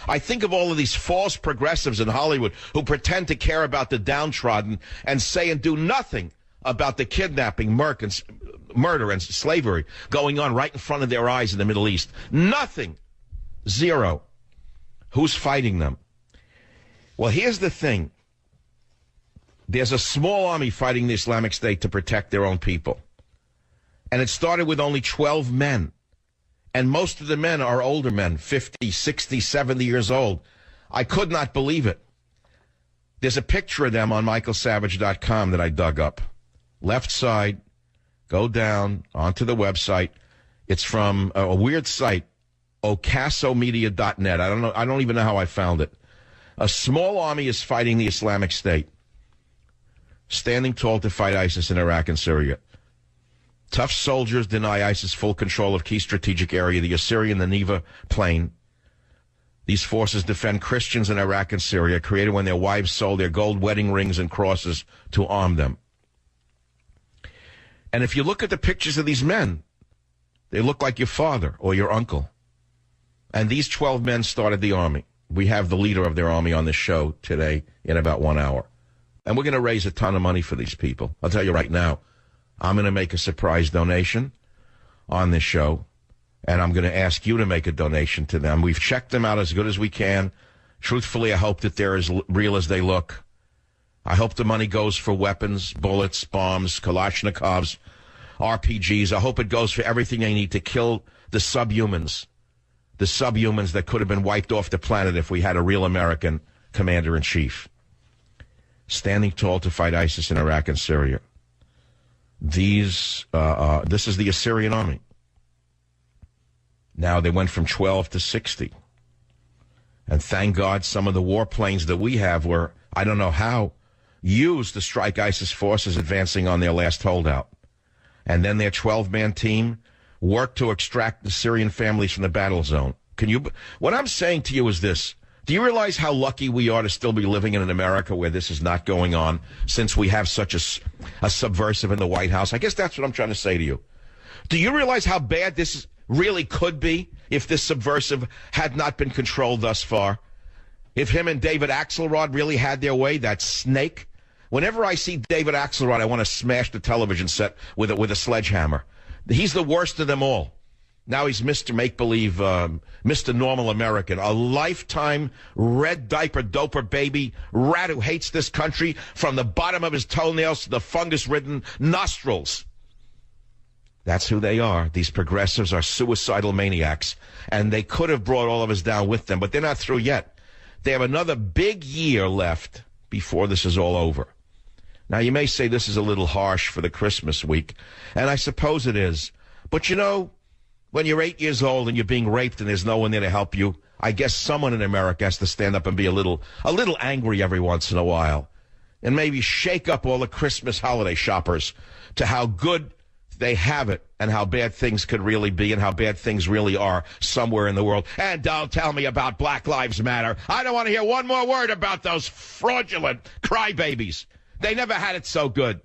I think of all of these false progressives in Hollywood who pretend to care about the downtrodden and say and do nothing about the kidnapping, murder, and slavery going on right in front of their eyes in the Middle East. Nothing. Zero. Who's fighting them? Well, here's the thing. There's a small army fighting the Islamic State to protect their own people. And it started with only 12 men. And most of the men are older men, 50, 60, 70 years old. I could not believe it. There's a picture of them on michaelsavage.com that I dug up. Left side, go down onto the website. It's from a weird site, Ocasomedia.net. I don't even know how I found it. A small army is fighting the Islamic State, standing tall to fight ISIS in Iraq and Syria. Tough soldiers deny ISIS full control of key strategic area, the Assyrian, the Neva Plain. These forces defend Christians in Iraq and Syria, created when their wives sold their gold wedding rings and crosses to arm them. And if you look at the pictures of these men, they look like your father or your uncle. And these 12 men started the army. We have the leader of their army on the show today in about 1 hour. And we're going to raise a ton of money for these people. I'll tell you right now, I'm going to make a surprise donation on this show, and I'm going to ask you to make a donation to them. We've checked them out as good as we can. Truthfully, I hope that they're as real as they look. I hope the money goes for weapons, bullets, bombs, Kalashnikovs, RPGs. I hope it goes for everything they need to kill the subhumans that could have been wiped off the planet if we had a real American commander-in-chief. Standing tall to fight ISIS in Iraq and Syria. This is the Assyrian army. Now they went from 12 to 60. And thank God some of the warplanes that we have were, I don't know how, used to strike ISIS forces advancing on their last holdout. And then their 12-man team worked to extract the Syrian families from the battle zone. What I'm saying to you is this. Do you realize how lucky we are to still be living in an America where this is not going on, since we have such a subversive in the White House? I guess that's what I'm trying to say to you. Do you realize how bad this really could be if this subversive had not been controlled thus far? If him and David Axelrod really had their way, that snake? Whenever I see David Axelrod, I want to smash the television set with a sledgehammer. He's the worst of them all. Now he's Mr. Make-Believe, Mr. Normal American, a lifetime red diaper doper baby rat who hates this country from the bottom of his toenails to the fungus-ridden nostrils. That's who they are. These progressives are suicidal maniacs, and they could have brought all of us down with them, but they're not through yet. They have another big year left before this is all over. Now, you may say this is a little harsh for the Christmas week, and I suppose it is. But, you know, when you're 8 years old and you're being raped and there's no one there to help you, I guess someone in America has to stand up and be a little angry every once in a while and maybe shake up all the Christmas holiday shoppers to how good they have it and how bad things could really be and how bad things really are somewhere in the world. And don't tell me about Black Lives Matter. I don't want to hear one more word about those fraudulent crybabies. They never had it so good.